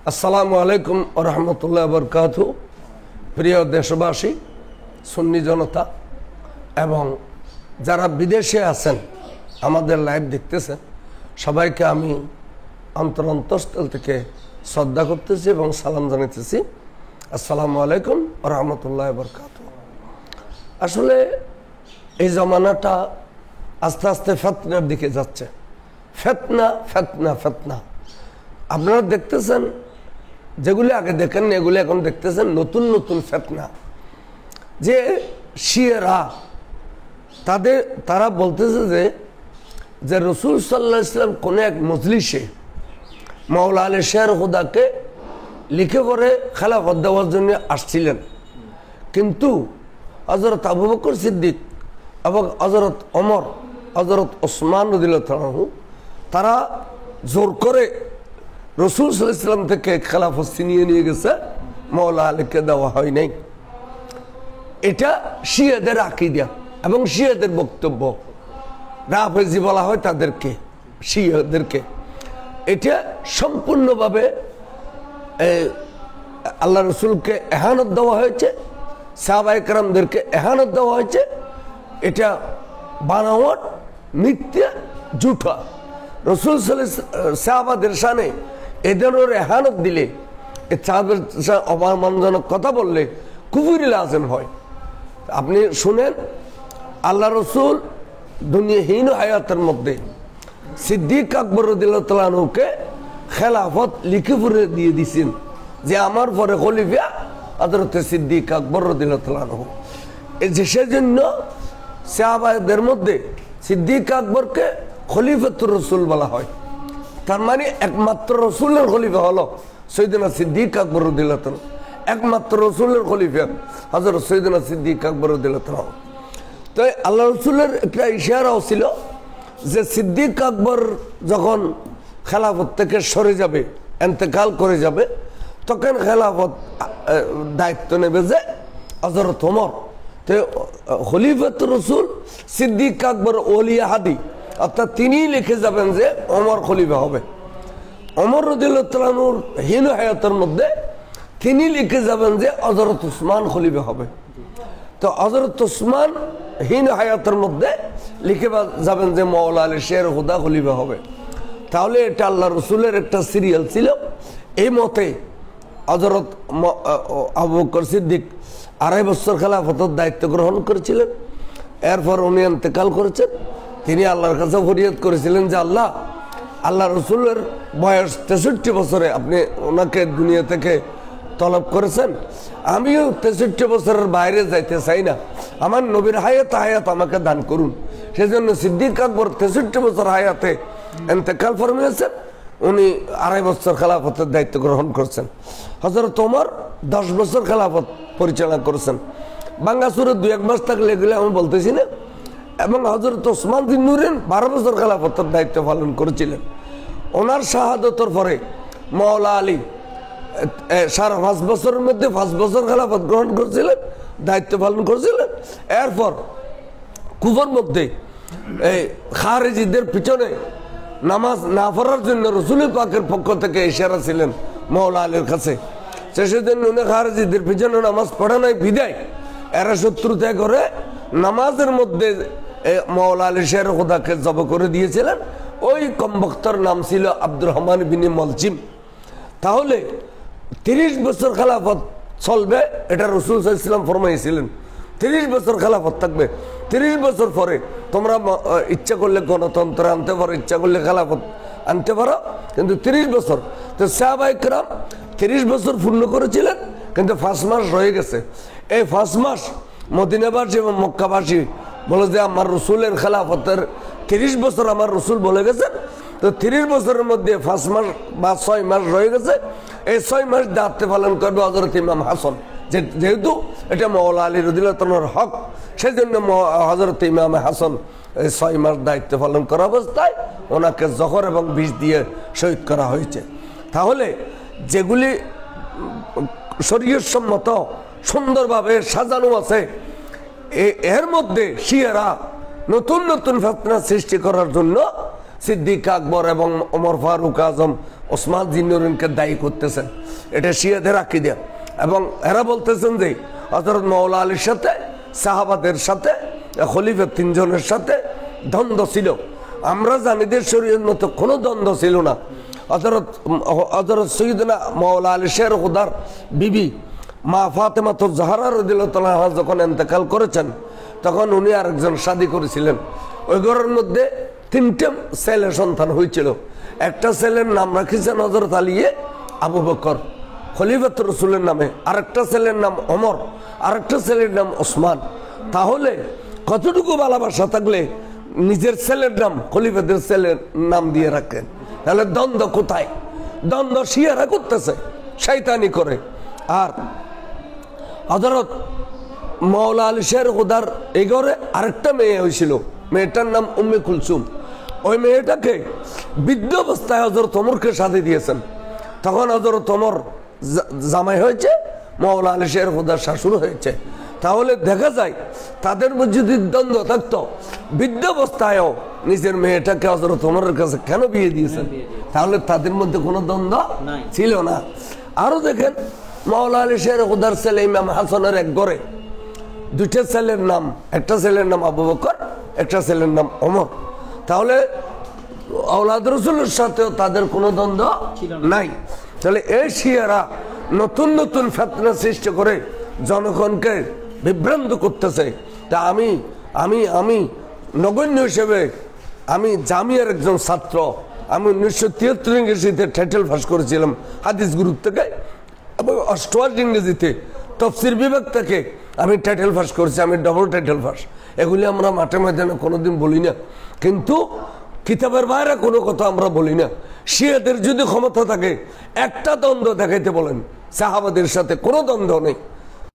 আসসালামু আলাইকুম ওয়া রাহমাতুল্লাহি ওয়া বারাকাতুহু। প্রিয় দেশবাসী, সুন্নি জনতা এবং যারা বিদেশে আছেন আমাদের লাইভ দেখতেছেন, সবাইকে আমি অন্তরস্থল থেকে শ্রদ্ধা করতেছি এবং সালাম জানাতেছি। আসসালামু আলাইকুম ওয়া রাহমাতুল্লাহি ওয়া বারাকাতুহু। আসলে এই জমানাটা আস্তে আস্তে ফিতনার দিকে যাচ্ছে। ফিতনা ফিতনা ফিতনা আপনারা দেখতেছেন, যেগুলি আগে দেখেন এগুলি এখন দেখতেছেন নতুন নতুন ফিতনা। যে শিয়ারা তারা বলতেছে যে রসুল সাল্লাল্লাহু আলাইহি ওয়াসাল্লাম কোন এক মজলিসে মাওলা আলী শের খুদাকে লিখে পড়ে খেলাফত দেওয়ার জন্য আসছিলেন, কিন্তু হযরত আবু বকর সিদ্দিক এবং হযরত ওমর, হযরত ওসমান রাদিয়াল্লাহু আনহু তারা জোর করে রসুল সাল্লাল্লাহু আলাইহি ওয়াসাল্লাম থেকে খেলাফত ছিনিয়ে নিয়ে গেছে, মাওলা আলীকে দেওয়া হয় নাই। এটা শিয়াদের আকীদা এবং শিয়াদের বক্তব্য। রাফেজি বলা হয় তাদেরকে, শিয়াদেরকে। এটা সম্পূর্ণভাবে আল্লাহ রসুলকে এহানত দেওয়া হয়েছে, সাহাবায়ে কেরামদেরকে এহানত দেওয়া হয়েছে। এটা বানাওয়াট, মিথ্যা, ঝুঠা। রসুল সাহাবাদের শানে এ ধরনের এহানত দিলে, অপমানজনক কথা বললে কুফরি লাযিম হয়। আপনি শুনেন, আল্লাহ রসুল দুনিয়াহীন হায়াতের মধ্যে সিদ্দিক আকবর রাদিয়াল্লাহু তাআলা আনহুকে খেলাফত লিখে পড়ে দিয়ে দিয়েছেন যে আমার পরে খলিফা হযরত সিদ্দিক আকবর রাদিয়াল্লাহু তাআলা আনহু। সেজন্য সাহাবাদের মধ্যে সিদ্দিক আকবরকে খলিফাতুর রাসূল বলা হয়। তার মানে একমাত্র রসুলের খলিফা হলো সৈয়দনা সিদ্দিক আকবর রাদিয়াল্লাহু তাআলা। একমাত্র রসুলের খলিফা হযরত সৈয়দনা সিদ্দিক আকবর রাদিয়াল্লাহু তাআলা। তো আল্লাহ রসুলের একটা ইশারাও ছিল যে সিদ্দিক আকবর যখন খেলাফত থেকে সরে যাবে, ইন্তেকাল করে যাবে, তখন খেলাফত দায়িত্ব নেবে যে হযরত ওমর। তো খলিফাতুর রাসূল সিদ্দিক আকবর ওলিয়া হাদি, অর্থাৎ তিনি লিখে যাবেন যে ওমর খলিফা হবে। ওমর রাদিয়াল্লাহু তাআলা আনহুর হীন হায়াতের মধ্যে তিনি লিখে যাবেন যে হযরত ওসমান খলিফা হবে। তো হযরত ওসমান হীন হায়াতের মধ্যে লিখে যাবেন যে মাওলা আলী শের খুদা খলিফা হবে। তাহলে এটা আল্লাহ রসুলের একটা সিরিয়াল ছিল। এই মতে হযরত আবু বকর সিদ্দিক 2.5 বছর খেলাফতের দায়িত্ব গ্রহণ করেছিলেন। এরপর উনি ইন্তেকাল করেছেন। তিনি আল্লাহর কাছে ফরিয়াদ করেছিলেন যে আল্লাহ রসুলের বয়স 63 বছরে আপনি ওনাকে দুনিয়া থেকে তলব করেছেন। আমিও 63 বছরের বাইরে যাইতে চাই না, আমার নবীর হায়াত আমাকে দান করুন। সেজন্য সিদ্দিক আকবর 63 বছর হায়াতে ইন্তেকাল ফরমিয়েছেন। উনি 2.5 বছর খেলাফতের দায়িত্ব গ্রহণ করছেন। হযরত ওমর 10 বছর খেলাফত পরিচালনা করেছেন। বাঙ্গাসুরে 2-1 মাস থাকলে এগুলো আমি বলতেছি না। এবং হযরত ওসমান বিন নুরেন 12 বছর খেলাফতের দায়িত্ব পালন করেছিলেন। ওনার শাহাদতের পরে মাওলা আলী 5.5 বছরের মধ্যে 5 বছর খেলাফত গ্রহণ করেছিলেন, দায়িত্ব পালন করেছিলেন। এরপর কুফার মধ্যে এই খারেজিদের পিছনে নামাজ না পড়ার জন্য রসুল পাকের পক্ষ থেকে ইশারা ছিলেন মাওলা আলীর কাছে। সেদিন উনি খারেজিদের পিছনে নামাজ পড়া নাই বিদায় এরা শত্রুতা করে নামাজের মধ্যে মাওলা আলী শের খুদাকে জব করে দিয়েছিলেন। ওই কমবক্তর নাম ছিল আব্দুর রহমান বিন মালজিম। তাহলে 30 বছর খেলাফত চলবে, এটা রসুল সাল্লাল্লাহু আলাইহি ওয়াসাল্লাম ফরমাইছিলেন। 30 বছর খেলাফত থাকবে। 30 বছর পরে তোমরা ইচ্ছা করলে গণতন্ত্র আনতে পারো, ইচ্ছা করলে খেলাফত আনতে পারো, কিন্তু 30 বছর। তো সাহাবায়ে কেরাম 30 বছর পূর্ণ করেছিলেন, কিন্তু 5 মাস রয়ে গেছে। এই 5 মাস মদিনাবাসী এবং মক্কাবাসী বলে যে আমার রসুলের খেলাফতের 30 বছর আমার রসুল বলে গেছেন। তো 30 বছরের মধ্যে 5 মাস বা 6 মাস রয়ে গেছে। এই 6 মাস দায়িত্ব পালন করবে হযরত ইমাম হাসান, যেহেতু এটা মাওলা আলী রাদিয়াল্লাহু তাআলার হক, সেই জন্য হযরত ইমাম হাসান এই 6 মাস দায়িত্ব পালন করা অবস্থায় ওনাকে জহর এবং বিষ দিয়ে শহীদ করা হয়েছে। তাহলে যেগুলি শরীয়ত সম্মত সুন্দরভাবে সাজানো আছে, এর মধ্যে শিয়ারা নতুন নতুন ফিতনা সৃষ্টি করার জন্য সিদ্দিক আকবর এবং ওমর ফারুক আজম ওসমান জিন্নুরকে দায়ী করতেছেন। এটা শিয়াদের আকীদা। এবং এরা বলতেছেন যে হযরত মাওলা আলীর সাথে সাহাবাদের সাথে খলিফা তিনজনের সাথে দ্বন্দ্ব ছিল। আমরা জানি যে শরীয়তের মতো কোনো দ্বন্দ্ব ছিল না। হযরত সৈয়দনা মাওলা আলী শের খুদার বিবি মা ফাতেমা জাহরা রাদিয়াল্লাহু আনহা যখন ইন্তেকাল করেছেন তখন উনি আরেকজন শাদী করেছিলেন। ওই ঘরের মধ্যে 3টে ছেলে সন্তান হয়েছিল। একটা ছেলের নাম রাখিছেন হযরত আলী আবু বকর খলিফাতুর রাসূলের নামে, আরেকটা ছেলের নাম ওমর, আরেকটা ছেলের নাম ওসমান। তাহলে কতটুকু ভালোবাসা থাকলে নিজের ছেলের নাম খলিফাদের ছেলের নাম দিয়ে রাখেন? তাহলে দ্বন্দ্ব কোথায়? দ্বন্দ্ব শিয়ারা করতেছে, শয়তানি করে। আর হযরত মাওলা আলী শের খুদার এই ঘরে আরেকটা মেয়ে হয়েছিল, মেয়েটার নাম উম্মে কুলসুম। ওই মেয়েটাকে বৃদ্ধ অবস্থায় হযরত ওমরকে শাদী দিয়েছেন। তখন হযরত ওমর জামাই হয়েছে, মাওলা আলী শের খুদার শাশুড় হয়েছে। তাহলে দেখা যায় তাদের মধ্যে যদি দ্বন্দ্ব থাকতো, বৃদ্ধ অবস্থায়ও নিজের মেয়েটাকে হযরত ওমরের কাছে কেন বিয়ে দিয়েছেন? তাহলে তাদের মধ্যে কোনো দ্বন্দ্ব ছিল না। আরো দেখেন মাওলা আলী শের খুদার ছেলে ইমাম হাসানের এক ঘরে 2টা ছেলের নাম, একটা ছেলের নাম আবু বকর, একটা ছেলের নাম ওমর। তাহলে আওলাদ রাসূলের সাথেও তাদের কোনো দ্বন্দ্ব নাই। তাহলে এই শিয়ারা নতুন নতুন ফিতনা সৃষ্টি করে জনগণকে বিভ্রান্ত করতেছে। তা আমি আমি আমি নগণ্য হিসেবে আমি জামিয়ার একজন ছাত্র। আমি 1973 ইংরেজিতে টাইটেল পাস করেছিলাম হাদিস গ্রুপ থেকে, এবং 88 ইংরেজিতে তফসির বিভাগ থেকে আমি টাইটেল পাস করেছি। আমি ডবল টাইটেল পাস। এগুলি আমরা মাঠে ময়দানে কোনোদিন বলি না, কিন্তু কিতাবের বাইরে কোনো কথা আমরা বলি না। শিয়াদের যদি ক্ষমতা থাকে একটা দ্বন্দ্ব দেখাইতে বলেন, সাহাবাদের সাথে কোনো দ্বন্দ্ব নেই।